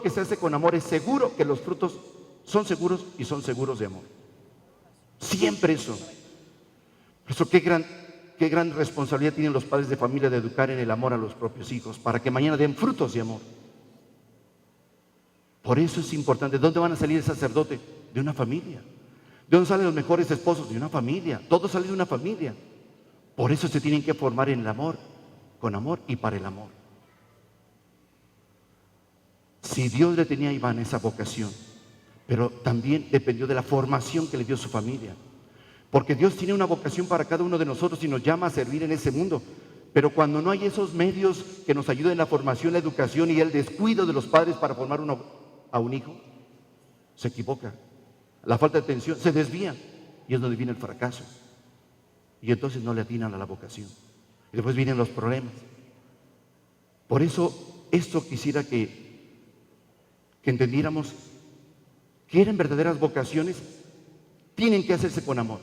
que se hace con amor es seguro, que los frutos son seguros y son seguros de amor. Siempre eso. Por eso qué gran responsabilidad tienen los padres de familia de educar en el amor a los propios hijos, para que mañana den frutos de amor. Por eso es importante. ¿De dónde van a salir el sacerdote? De una familia. ¿De dónde salen los mejores esposos? De una familia. Todo sale de una familia. Por eso se tienen que formar en el amor, con amor y para el amor. Si Dios le tenía a Iván esa vocación, pero también dependió de la formación que le dio su familia. Porque Dios tiene una vocación para cada uno de nosotros y nos llama a servir en ese mundo. Pero cuando no hay esos medios que nos ayuden en la formación, la educación y el descuido de los padres para formar a un hijo, se equivoca. La falta de atención se desvía y es donde viene el fracaso. Y entonces no le atinan a la vocación. Y después vienen los problemas. Por eso, esto quisiera que entendiéramos que eran verdaderas vocaciones, tienen que hacerse con amor,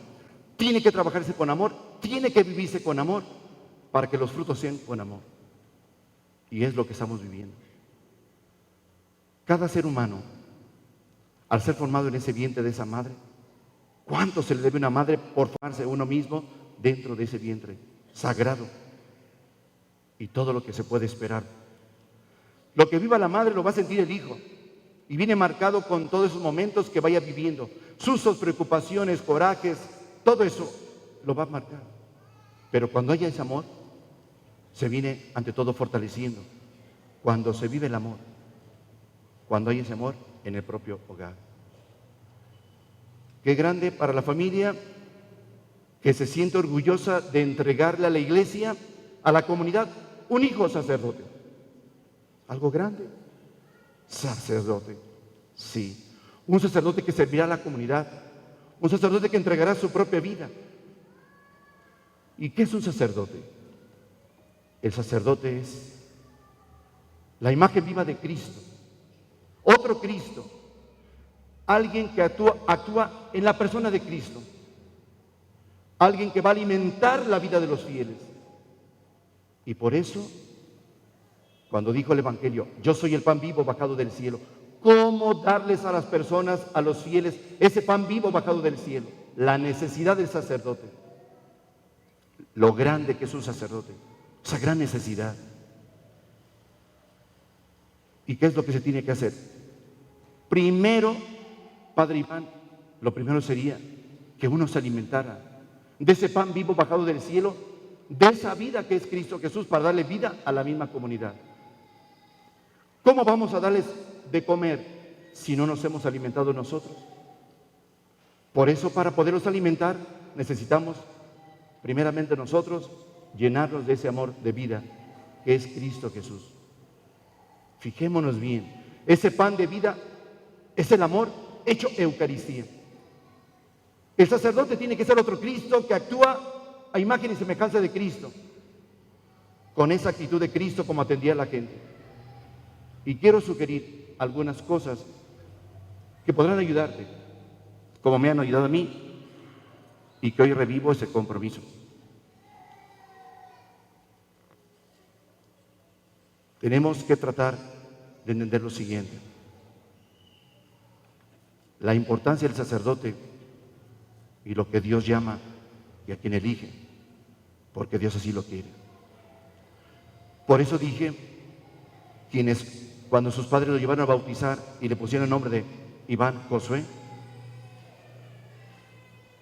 tiene que trabajarse con amor, tiene que vivirse con amor para que los frutos sean con amor. Y es lo que estamos viviendo. Cada ser humano, al ser formado en ese vientre de esa madre, ¿cuánto se le debe a una madre por formarse uno mismo dentro de ese vientre sagrado? Y todo lo que se puede esperar. Lo que viva la madre lo va a sentir el hijo. Y viene marcado con todos esos momentos que vaya viviendo. Sustos, preocupaciones, corajes, todo eso lo va a marcar. Pero cuando haya ese amor, se viene ante todo fortaleciendo. Cuando se vive el amor, cuando hay ese amor en el propio hogar. Qué grande para la familia que se siente orgullosa de entregarle a la iglesia, a la comunidad, un hijo sacerdote. Algo grande. Sacerdote, sí. Un sacerdote que servirá a la comunidad. Un sacerdote que entregará su propia vida. ¿Y qué es un sacerdote? El sacerdote es la imagen viva de Cristo. Otro Cristo. Alguien que actúa en la persona de Cristo. Alguien que va a alimentar la vida de los fieles. Y por eso, cuando dijo el Evangelio, yo soy el pan vivo bajado del cielo, ¿cómo darles a las personas, a los fieles, ese pan vivo bajado del cielo? La necesidad del sacerdote. Lo grande que es un sacerdote. Esa gran necesidad. ¿Y qué es lo que se tiene que hacer? Primero, Padre Iván, lo primero sería que uno se alimentara de ese pan vivo bajado del cielo, de esa vida que es Cristo Jesús, para darle vida a la misma comunidad. ¿Cómo vamos a darles de comer si no nos hemos alimentado nosotros? Por eso, para poderlos alimentar, necesitamos, primeramente nosotros, llenarnos de ese amor de vida que es Cristo Jesús. Fijémonos bien, ese pan de vida es el amor hecho Eucaristía. El sacerdote tiene que ser otro Cristo que actúa a imagen y semejanza de Cristo, con esa actitud de Cristo como atendía a la gente. Y quiero sugerir algunas cosas que podrán ayudarte, como me han ayudado a mí, y que hoy revivo ese compromiso. Tenemos que tratar de entender lo siguiente: la importancia del sacerdote y lo que Dios llama y a quien elige, porque Dios así lo quiere. Por eso dije, quienes cuando sus padres lo llevaron a bautizar y le pusieron el nombre de Iván Josué,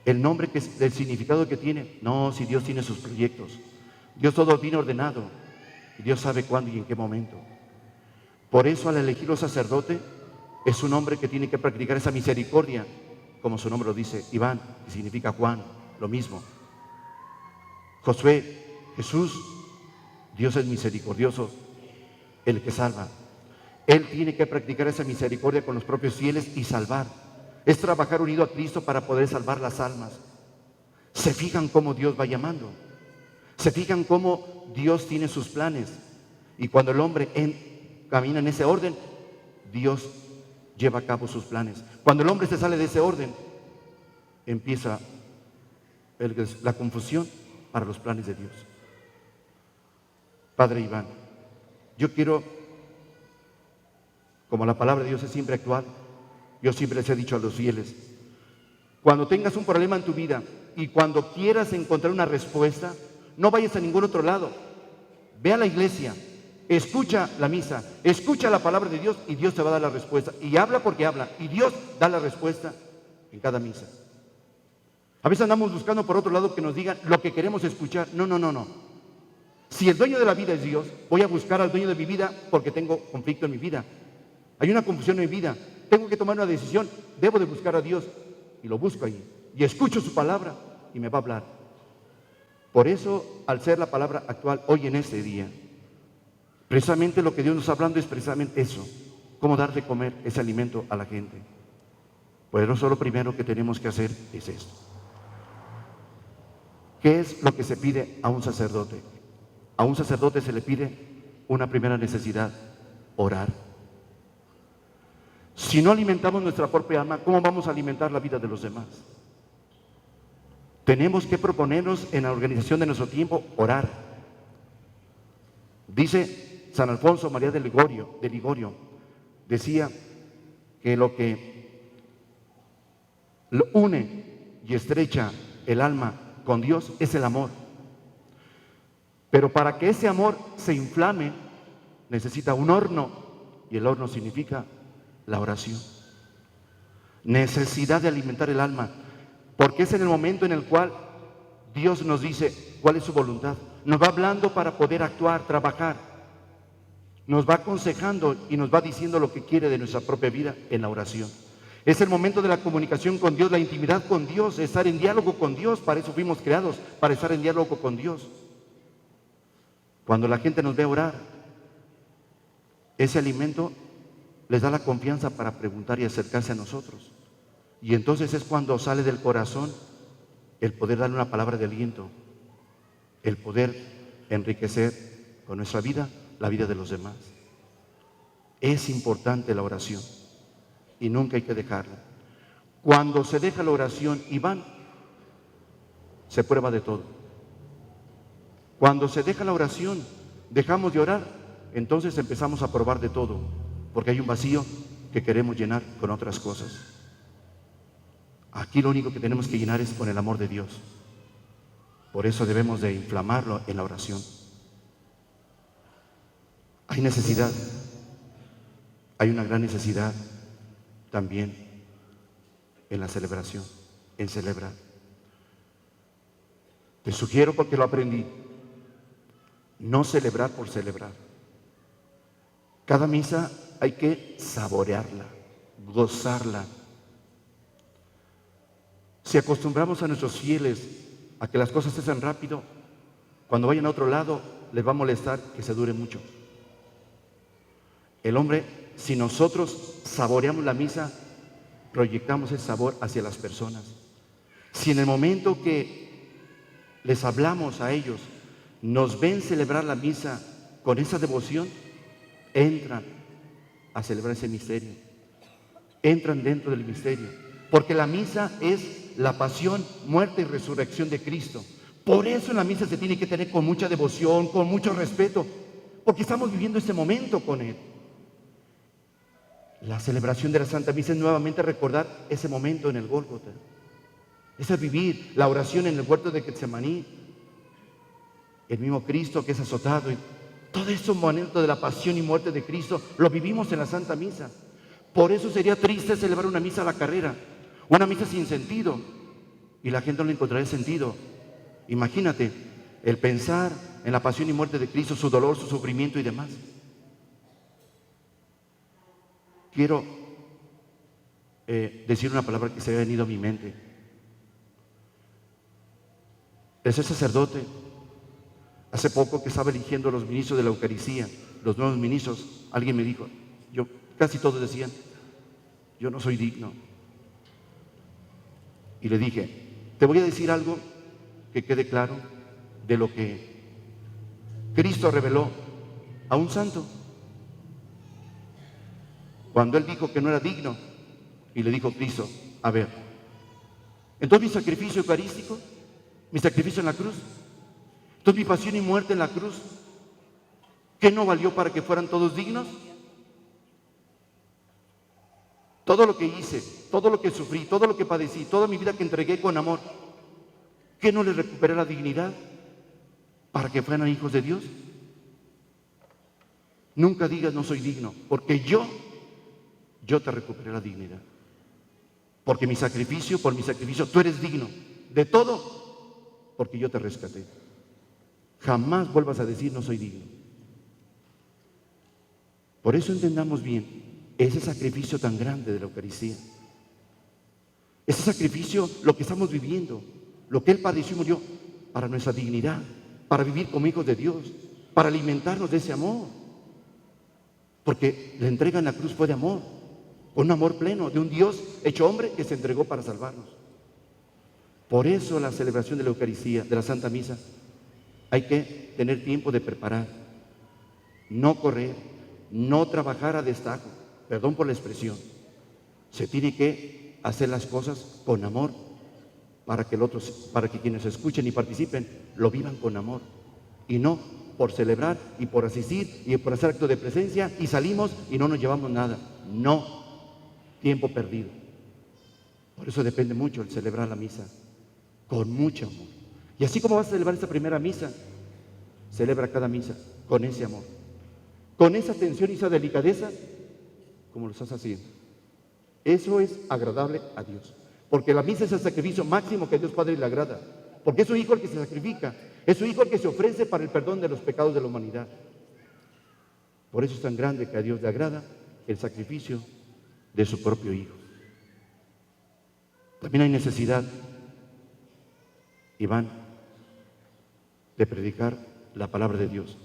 el nombre del significado que tiene, no, si Dios tiene sus proyectos, Dios todo viene ordenado, y Dios sabe cuándo y en qué momento. Por eso al elegirlo sacerdote, es un hombre que tiene que practicar esa misericordia, como su nombre lo dice, Iván, que significa Juan, lo mismo. Josué, Jesús, Dios es misericordioso, el que salva. Él tiene que practicar esa misericordia con los propios fieles y salvar. Es trabajar unido a Cristo para poder salvar las almas. ¿Se fijan cómo Dios va llamando? ¿Se fijan cómo Dios tiene sus planes? Y cuando el hombre camina en ese orden, Dios lleva a cabo sus planes. Cuando el hombre se sale de ese orden, empieza la confusión para los planes de Dios. Padre Iván, yo quiero como la palabra de Dios es siempre actual, yo siempre les he dicho a los fieles, cuando tengas un problema en tu vida y cuando quieras encontrar una respuesta, no vayas a ningún otro lado. Ve a la iglesia, escucha la misa, escucha la palabra de Dios y Dios te va a dar la respuesta. Y habla porque habla y Dios da la respuesta en cada misa. A veces andamos buscando por otro lado que nos digan lo que queremos escuchar. No, no, no, no. Si el dueño de la vida es Dios, voy a buscar al dueño de mi vida porque tengo conflicto en mi vida. Hay una confusión en mi vida. Tengo que tomar una decisión. Debo de buscar a Dios y lo busco ahí. Y escucho su palabra y me va a hablar. Por eso, al ser la palabra actual hoy en este día, precisamente lo que Dios nos está hablando es precisamente eso. Cómo dar de comer ese alimento a la gente. Pues eso lo primero que tenemos que hacer es esto. ¿Qué es lo que se pide a un sacerdote? A un sacerdote se le pide una primera necesidad, orar. Si no alimentamos nuestra propia alma, ¿cómo vamos a alimentar la vida de los demás? Tenemos que proponernos en la organización de nuestro tiempo orar. Dice San Alfonso María de Ligorio, decía que lo que lo une y estrecha el alma con Dios es el amor. Pero para que ese amor se inflame, necesita un horno, y el horno significa la oración. Necesidad de alimentar el alma, porque es en el momento en el cual Dios nos dice cuál es su voluntad. Nos va hablando para poder actuar, trabajar. Nos va aconsejando y nos va diciendo lo que quiere de nuestra propia vida en la oración. Es el momento de la comunicación con Dios, la intimidad con Dios, estar en diálogo con Dios. Para eso fuimos creados, para estar en diálogo con Dios. Cuando la gente nos ve orar, ese alimento les da la confianza para preguntar y acercarse a nosotros. Y entonces es cuando sale del corazón el poder darle una palabra de aliento, el poder enriquecer con nuestra vida la vida de los demás. Es importante la oración y nunca hay que dejarla. Cuando se deja la oración, Iván, se prueba de todo. Cuando se deja la oración, dejamos de orar, entonces empezamos a probar de todo, porque hay un vacío que queremos llenar con otras cosas. Aquí lo único que tenemos que llenar es con el amor de Dios. Por eso debemos de inflamarlo en la oración. Hay necesidad, hay una gran necesidad también en la celebración, en celebrar. Te sugiero, porque lo aprendí, no celebrar por celebrar. Cada misa hay que saborearla, gozarla. Si acostumbramos a nuestros fieles a que las cosas se hacen rápido, cuando vayan a otro lado les va a molestar que se dure mucho. El hombre, si nosotros saboreamos la misa, proyectamos el sabor hacia las personas. Si en el momento que les hablamos a ellos, nos ven celebrar la misa con esa devoción, entran a celebrar ese misterio, entran dentro del misterio, porque la misa es la pasión, muerte y resurrección de Cristo. Por eso en la misa se tiene que tener con mucha devoción, con mucho respeto, porque estamos viviendo ese momento con Él. La celebración de la Santa Misa es nuevamente recordar ese momento en el Gólgota, es vivir la oración en el huerto de Getsemaní, el mismo Cristo que es azotado, y todo ese momento de la pasión y muerte de Cristo lo vivimos en la Santa Misa. Por eso sería triste celebrar una misa a la carrera, una misa sin sentido, y la gente no le encontrará sentido. Imagínate el pensar en la pasión y muerte de Cristo, su dolor, su sufrimiento y demás. Quiero decir una palabra que se ha venido a mi mente. Ese sacerdote, hace poco que estaba eligiendo a los ministros de la Eucaristía, los nuevos ministros, alguien me dijo, casi todos decían, yo no soy digno. Y le dije, te voy a decir algo que quede claro de lo que Cristo reveló a un santo. Cuando él dijo que no era digno, y le dijo Cristo, a ver, entonces mi sacrificio eucarístico, mi sacrificio en la cruz, entonces mi pasión y muerte en la cruz, ¿qué no valió para que fueran todos dignos? todo lo que hice, todo lo que sufrí, todo lo que padecí, toda mi vida que entregué con amor, ¿qué no les recuperé la dignidad para que fueran hijos de Dios? Nunca digas no soy digno, porque yo te recuperé la dignidad. Porque por mi sacrificio, tú eres digno de todo, porque yo te rescaté. Jamás vuelvas a decir no soy digno. Por eso entendamos bien ese sacrificio tan grande de la Eucaristía. Ese sacrificio, lo que estamos viviendo, lo que Él padeció y murió para nuestra dignidad, para vivir como hijos de Dios, para alimentarnos de ese amor. Porque la entrega en la cruz fue de amor, un amor pleno, de un Dios hecho hombre que se entregó para salvarnos. Por eso la celebración de la Eucaristía, de la Santa Misa, hay que tener tiempo de preparar, no correr, no trabajar a destajo, perdón por la expresión. Se tiene que hacer las cosas con amor para que quienes escuchen y participen lo vivan con amor y no por celebrar y por asistir y por hacer acto de presencia y salimos y no nos llevamos nada. No, tiempo perdido. Por eso depende mucho el celebrar la misa con mucho amor. Y así como vas a celebrar esta primera misa, celebra cada misa con ese amor, con esa atención y esa delicadeza como lo estás haciendo. Eso es agradable a Dios, porque la misa es el sacrificio máximo que a Dios Padre le agrada, porque es su Hijo el que se sacrifica, es su Hijo el que se ofrece para el perdón de los pecados de la humanidad. Por eso es tan grande que a Dios le agrada el sacrificio de su propio Hijo. También hay necesidad, Iván, de predicar la palabra de Dios.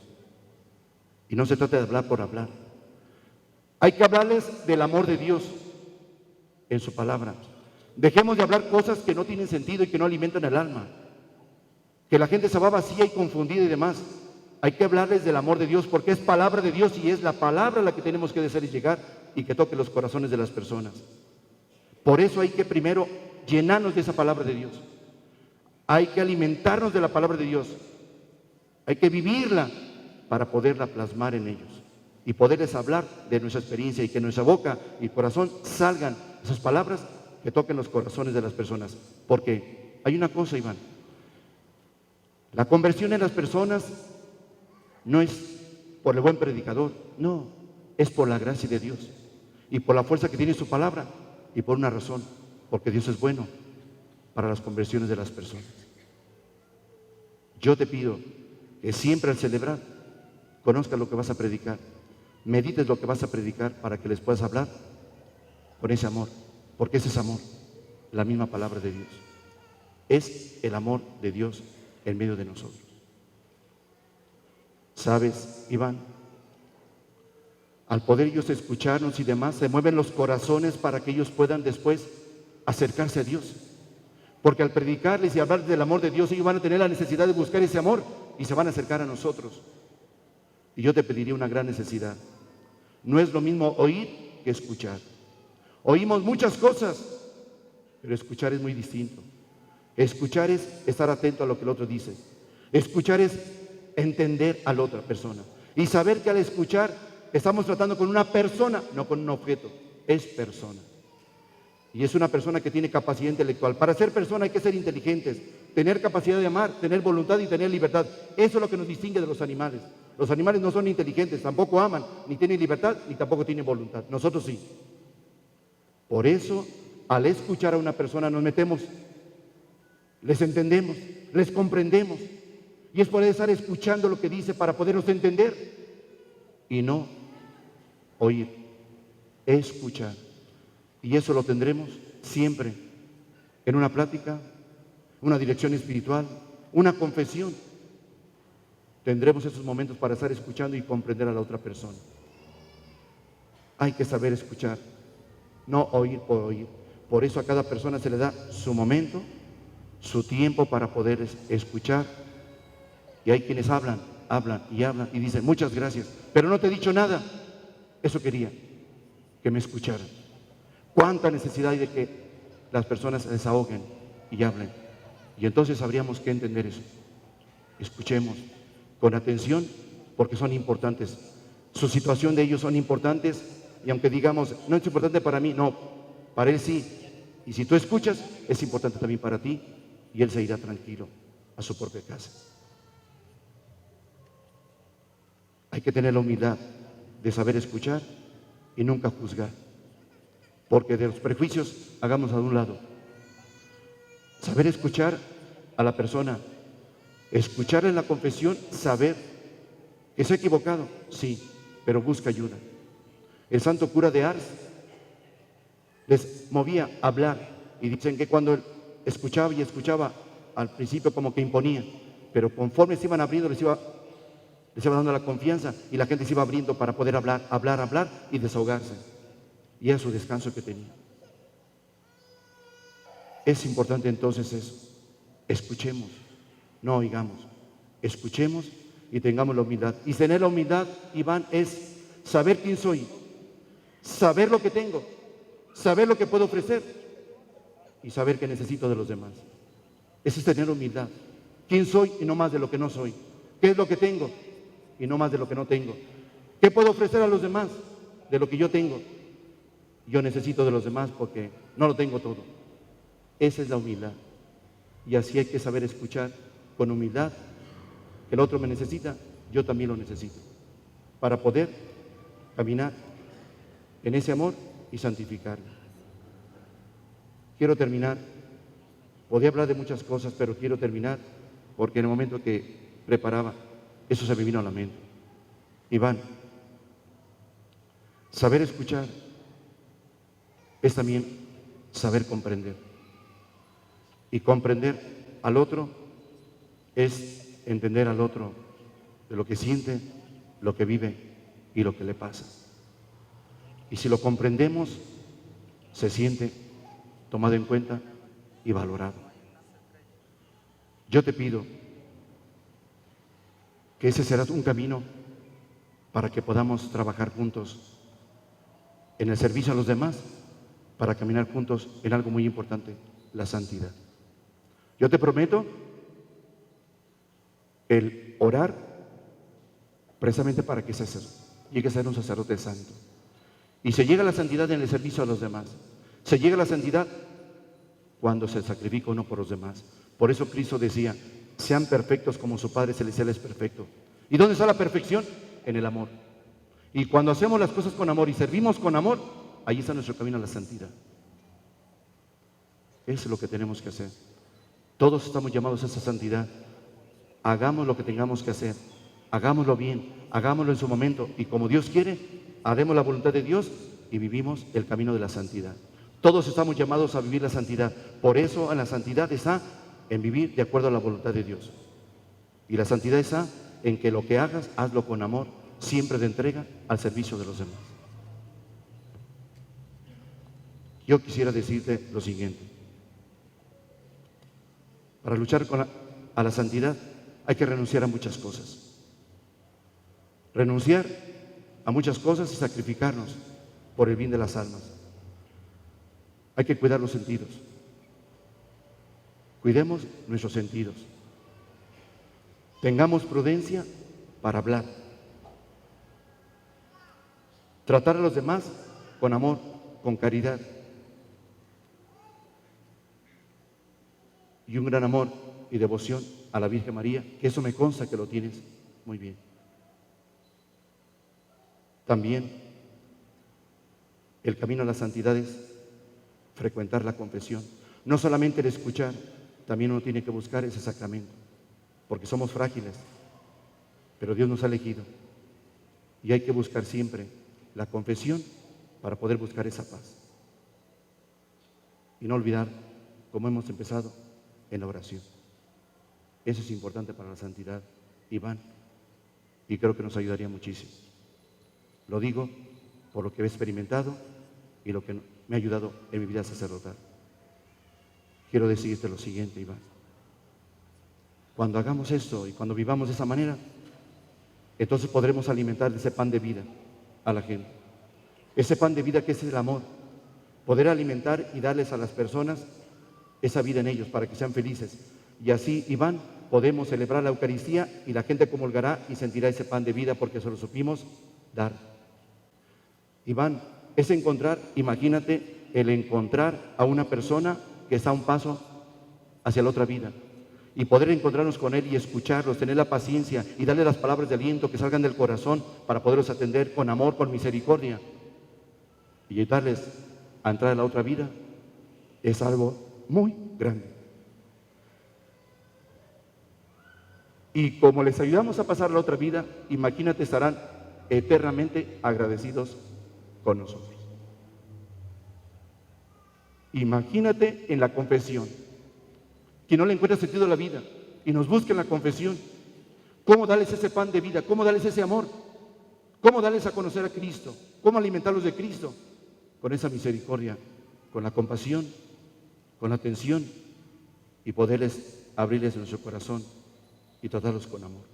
Y no se trata de hablar por hablar. Hay que hablarles del amor de Dios en su palabra. Dejemos de hablar cosas que no tienen sentido y que no alimentan el alma. Que la gente se va vacía y confundida y demás. Hay que hablarles del amor de Dios porque es palabra de Dios y es la palabra la que tenemos que hacer llegar y que toque los corazones de las personas. Por eso hay que primero llenarnos de esa palabra de Dios. Hay que alimentarnos de la palabra de Dios. Hay que vivirla para poderla plasmar en ellos y poderles hablar de nuestra experiencia y que nuestra boca y corazón salgan esas palabras que toquen los corazones de las personas. Porque hay una cosa, Iván, la conversión en las personas no es por el buen predicador, no, es por la gracia de Dios y por la fuerza que tiene su palabra y por una razón, porque Dios es bueno para las conversiones de las personas. Yo te pido que siempre al celebrar conozcas lo que vas a predicar, medites lo que vas a predicar para que les puedas hablar con ese amor, porque ese es amor, la misma palabra de Dios. Es el amor de Dios en medio de nosotros. ¿Sabes, Iván? Al poder ellos escucharnos y demás, se mueven los corazones para que ellos puedan después acercarse a Dios. Porque al predicarles y hablar del amor de Dios, ellos van a tener la necesidad de buscar ese amor y se van a acercar a nosotros. Y yo te pediría una gran necesidad. No es lo mismo oír que escuchar. Oímos muchas cosas, pero escuchar es muy distinto. Escuchar es estar atento a lo que el otro dice. Escuchar es entender a la otra persona. Y saber que al escuchar estamos tratando con una persona, no con un objeto. Es persona. Y es una persona que tiene capacidad intelectual. Para ser persona hay que ser inteligentes, tener capacidad de amar, tener voluntad y tener libertad. Eso es lo que nos distingue de los animales. Los animales no son inteligentes, tampoco aman, ni tienen libertad, ni tampoco tienen voluntad. Nosotros sí. Por eso, al escuchar a una persona nos metemos, les entendemos, les comprendemos. Y es poder estar escuchando lo que dice para podernos entender y no oír, escuchar. Y eso lo tendremos siempre en una plática, una dirección espiritual, una confesión. Tendremos esos momentos para estar escuchando y comprender a la otra persona. Hay que saber escuchar, no oír por oír. Por eso a cada persona se le da su momento, su tiempo para poder escuchar. Y hay quienes hablan y dicen muchas gracias, pero no te he dicho nada. Eso quería, que me escucharan. ¿Cuánta necesidad hay de que las personas se desahoguen y hablen? Y entonces habríamos que entender eso. Escuchemos con atención porque son importantes. Su situación de ellos son importantes y aunque digamos, no es importante para mí, no, para él sí. Y si tú escuchas, es importante también para ti, y él se irá tranquilo a su propia casa. Hay que tener la humildad de saber escuchar y nunca juzgar, porque de los prejuicios hagamos a un lado. Saber escuchar a la persona, escuchar en la confesión, saber que se ha equivocado, sí, pero busca ayuda. El santo cura de Ars les movía a hablar y dicen que cuando él escuchaba y escuchaba, al principio como que imponía, pero conforme se iban abriendo les iba dando la confianza y la gente se iba abriendo para poder hablar y desahogarse. Y era su descanso que tenía. Es importante entonces eso. Escuchemos, no oigamos. Escuchemos y tengamos la humildad. Y tener la humildad, Iván, es saber quién soy, saber lo que tengo, saber lo que puedo ofrecer y saber que necesito de los demás. Eso es tener humildad. ¿Quién soy y no más de lo que no soy? ¿Qué es lo que tengo y no más de lo que no tengo? ¿Qué puedo ofrecer a los demás de lo que yo tengo? Yo necesito de los demás porque no lo tengo todo. Esa es la humildad. Y así hay que saber escuchar con humildad. Que el otro me necesita, yo también lo necesito. Para poder caminar en ese amor y santificarlo. Quiero terminar. Podía hablar de muchas cosas, pero quiero terminar porque en el momento que preparaba, eso se me vino a la mente. Iván, saber escuchar es también saber comprender. Y comprender al otro es entender al otro de lo que siente, lo que vive y lo que le pasa. Y si lo comprendemos, se siente tomado en cuenta y valorado. Yo te pido que ese será un camino para que podamos trabajar juntos en el servicio a los demás, para caminar juntos en algo muy importante, la santidad. Yo te prometo el orar precisamente para que llegue a ser un sacerdote santo. Y se llega a la santidad en el servicio a los demás. Se llega a la santidad cuando se sacrifica uno por los demás. Por eso Cristo decía, sean perfectos como su Padre Celestial es perfecto. ¿Y dónde está la perfección? En el amor. Y cuando hacemos las cosas con amor y servimos con amor, ahí está nuestro camino a la santidad. Eso es lo que tenemos que hacer. Todos estamos llamados a esa santidad. Hagamos lo que tengamos que hacer. Hagámoslo bien, hagámoslo en su momento. Y como Dios quiere, haremos la voluntad de Dios y vivimos el camino de la santidad. Todos estamos llamados a vivir la santidad. Por eso en la santidad está en vivir de acuerdo a la voluntad de Dios. Y la santidad está en que lo que hagas, hazlo con amor, siempre de entrega al servicio de los demás. Yo quisiera decirte lo siguiente. Para luchar a la santidad hay que renunciar a muchas cosas. Renunciar a muchas cosas y sacrificarnos por el bien de las almas. Hay que cuidar los sentidos. Cuidemos nuestros sentidos. Tengamos prudencia para hablar. Tratar a los demás con amor, con caridad. Y un gran amor y devoción a la Virgen María, que eso me consta que lo tienes muy bien. También el camino a la santidad es frecuentar la confesión. No solamente el escuchar, también uno tiene que buscar ese sacramento, porque somos frágiles, pero Dios nos ha elegido. Y hay que buscar siempre la confesión para poder buscar esa paz. Y no olvidar, como hemos empezado, en la oración. Eso es importante para la santidad, Iván, y creo que nos ayudaría muchísimo. Lo digo por lo que he experimentado y lo que me ha ayudado en mi vida sacerdotal. Quiero decirte lo siguiente, Iván. Cuando hagamos esto y cuando vivamos de esa manera, entonces podremos alimentar ese pan de vida a la gente. Ese pan de vida que es el amor. Poder alimentar y darles a las personas esa vida en ellos para que sean felices. Y así, Iván, podemos celebrar la Eucaristía y la gente comulgará y sentirá ese pan de vida porque se lo supimos dar. Iván, es encontrar, imagínate, el encontrar a una persona que está a un paso hacia la otra vida y poder encontrarnos con él y escucharlos, tener la paciencia y darle las palabras de aliento que salgan del corazón para poderlos atender con amor, con misericordia y ayudarles a entrar a la otra vida, es algo muy grande. Y como les ayudamos a pasar la otra vida, imagínate, estarán eternamente agradecidos con nosotros. Imagínate en la confesión, que no le encuentra sentido a la vida y nos busca en la confesión. ¿Cómo darles ese pan de vida? ¿Cómo darles ese amor? ¿Cómo darles a conocer a Cristo? ¿Cómo alimentarlos de Cristo? Con esa misericordia, con la compasión, con la atención y poderles abrirles nuestro corazón y tratarlos con amor.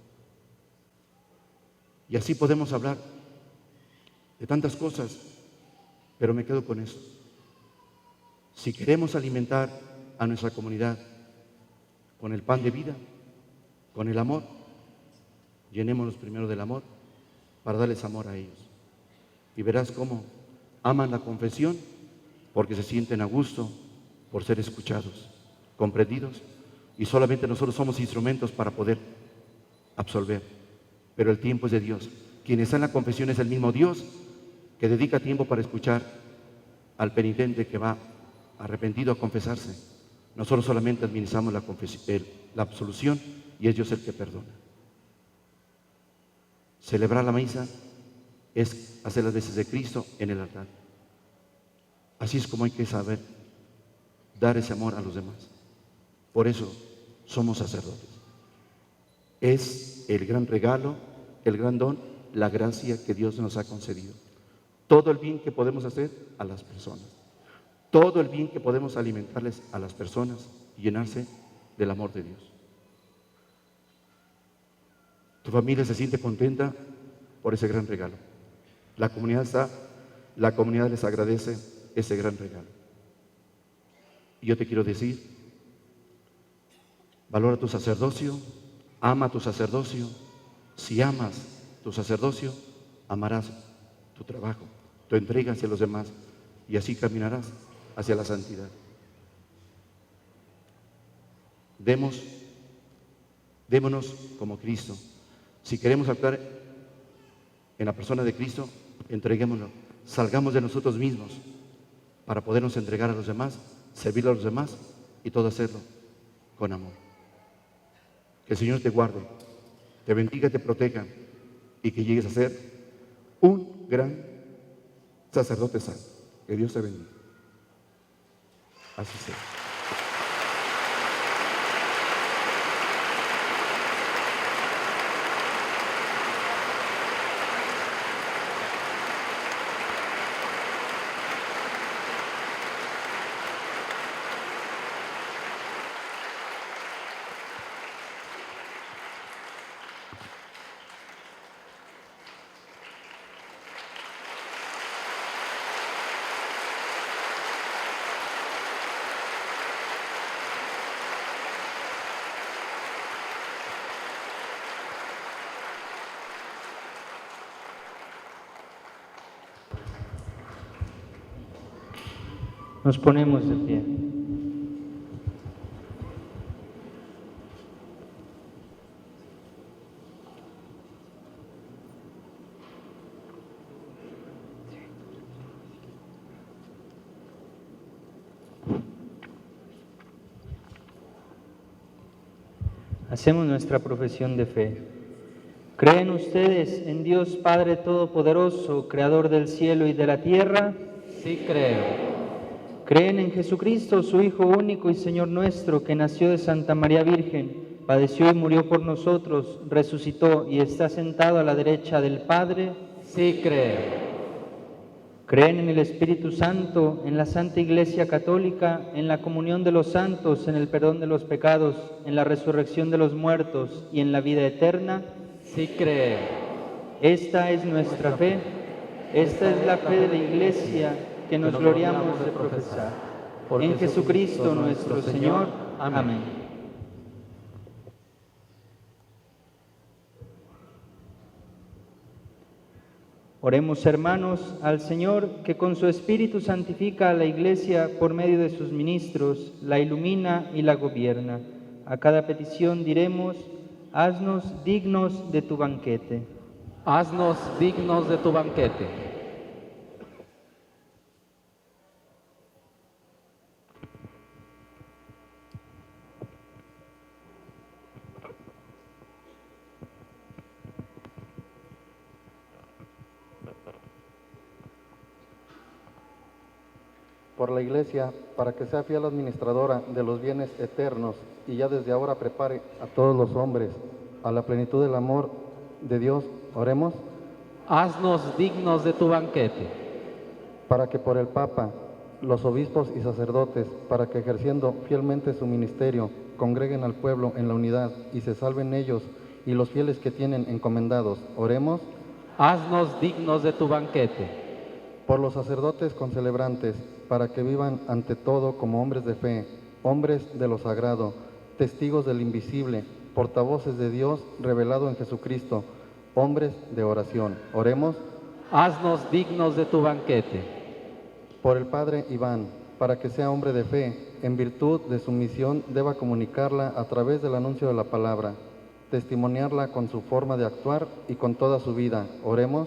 Y así podemos hablar de tantas cosas, pero me quedo con eso. Si queremos alimentar a nuestra comunidad con el pan de vida, con el amor, llenémonos primero del amor para darles amor a ellos. Y verás cómo aman la confesión porque se sienten a gusto por ser escuchados, comprendidos, y solamente nosotros somos instrumentos para poder absolver. Pero el tiempo es de Dios. Quien está en la confesión es el mismo Dios que dedica tiempo para escuchar al penitente que va arrepentido a confesarse. Nosotros solamente administramos la absolución y es Dios el que perdona. Celebrar la misa es hacer las veces de Cristo en el altar. Así es como hay que saber dar ese amor a los demás. Por eso somos sacerdotes. Es el gran regalo, el gran don, la gracia que Dios nos ha concedido. Todo el bien que podemos hacer a las personas. Todo el bien que podemos alimentarles a las personas y llenarse del amor de Dios. Tu familia se siente contenta por ese gran regalo. La comunidad les agradece ese gran regalo. Y yo te quiero decir, valora tu sacerdocio, ama tu sacerdocio. Si amas tu sacerdocio, amarás tu trabajo, tu entrega hacia los demás y así caminarás hacia la santidad. Démonos como Cristo. Si queremos actuar en la persona de Cristo, entreguémonos, salgamos de nosotros mismos para podernos entregar a los demás, servir a los demás y todo hacerlo con amor. Que el Señor te guarde, te bendiga, te proteja y que llegues a ser un gran sacerdote santo. Que Dios te bendiga. Así sea. Nos ponemos de pie. Hacemos nuestra profesión de fe. ¿Creen ustedes en Dios Padre Todopoderoso, Creador del cielo y de la tierra? Sí creo. ¿Creen en Jesucristo, su Hijo único y Señor nuestro, que nació de Santa María Virgen, padeció y murió por nosotros, resucitó y está sentado a la derecha del Padre? Sí creo. ¿Creen en el Espíritu Santo, en la Santa Iglesia Católica, en la comunión de los santos, en el perdón de los pecados, en la resurrección de los muertos y en la vida eterna? Sí creo. Esta es nuestra fe, esta es la fe de la Iglesia que nos gloriamos de profesar. En Jesucristo nuestro Señor. Amén. Oremos, hermanos, al Señor, que con su Espíritu santifica a la Iglesia por medio de sus ministros, la ilumina y la gobierna. A cada petición diremos: haznos dignos de tu banquete. Haznos dignos de tu banquete. Por la Iglesia, para que sea fiel administradora de los bienes eternos y ya desde ahora prepare a todos los hombres a la plenitud del amor de Dios, oremos. Haznos dignos de tu banquete. Para que por el Papa, los obispos y sacerdotes, para que ejerciendo fielmente su ministerio, congreguen al pueblo en la unidad y se salven ellos y los fieles que tienen encomendados, oremos. Haznos dignos de tu banquete. Por los sacerdotes concelebrantes, para que vivan ante todo como hombres de fe, hombres de lo sagrado, testigos del invisible, portavoces de Dios revelado en Jesucristo, hombres de oración. Oremos. Haznos dignos de tu banquete. Por el Padre Iván, para que sea hombre de fe, en virtud de su misión deba comunicarla a través del anuncio de la palabra, testimoniarla con su forma de actuar y con toda su vida. Oremos.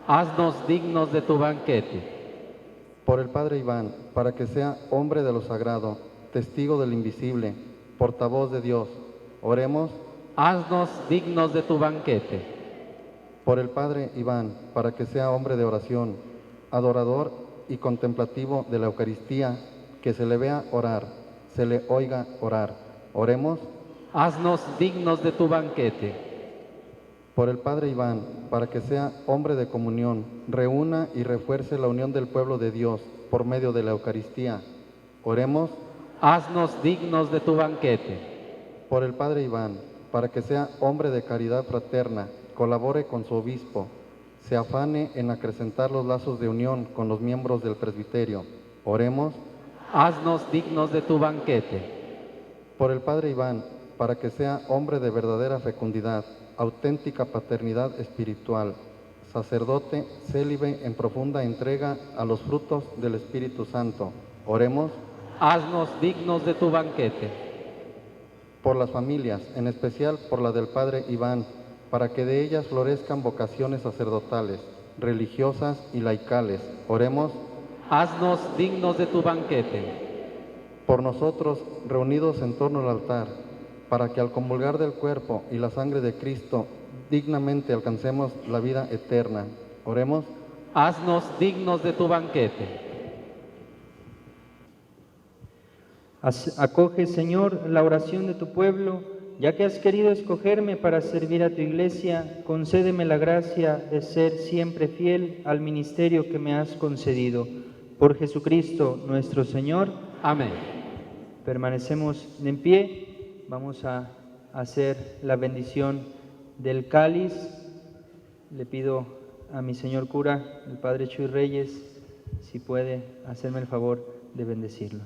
Haznos dignos de tu banquete. Por el Padre Iván, para que sea hombre de lo sagrado, testigo del invisible, portavoz de Dios. Oremos. Haznos dignos de tu banquete. Por el Padre Iván, para que sea hombre de oración, adorador y contemplativo de la Eucaristía, que se le vea orar, se le oiga orar. Oremos. Haznos dignos de tu banquete. Por el Padre Iván, para que sea hombre de comunión, reúna y refuerce la unión del pueblo de Dios por medio de la Eucaristía. Oremos. Haznos dignos de tu banquete. Por el Padre Iván, para que sea hombre de caridad fraterna, colabore con su obispo, se afane en acrecentar los lazos de unión con los miembros del presbiterio. Oremos. Haznos dignos de tu banquete. Por el Padre Iván, para que sea hombre de verdadera fecundidad, auténtica paternidad espiritual, sacerdote célibe en profunda entrega a los frutos del Espíritu Santo. Oremos. Haznos dignos de tu banquete. Por las familias, en especial por la del Padre Iván, para que de ellas florezcan vocaciones sacerdotales, religiosas y laicales. Oremos. Haznos dignos de tu banquete. Por nosotros, reunidos en torno al altar, para que al comulgar del cuerpo y la sangre de Cristo dignamente alcancemos la vida eterna. Oremos. Haznos dignos de tu banquete. Acoge, Señor, la oración de tu pueblo, ya que has querido escogerme para servir a tu Iglesia, concédeme la gracia de ser siempre fiel al ministerio que me has concedido. Por Jesucristo nuestro Señor. Amén. Permanecemos en pie. Vamos a hacer la bendición del cáliz. Le pido a mi señor cura, el Padre Chuy Reyes, si puede hacerme el favor de bendecirlo.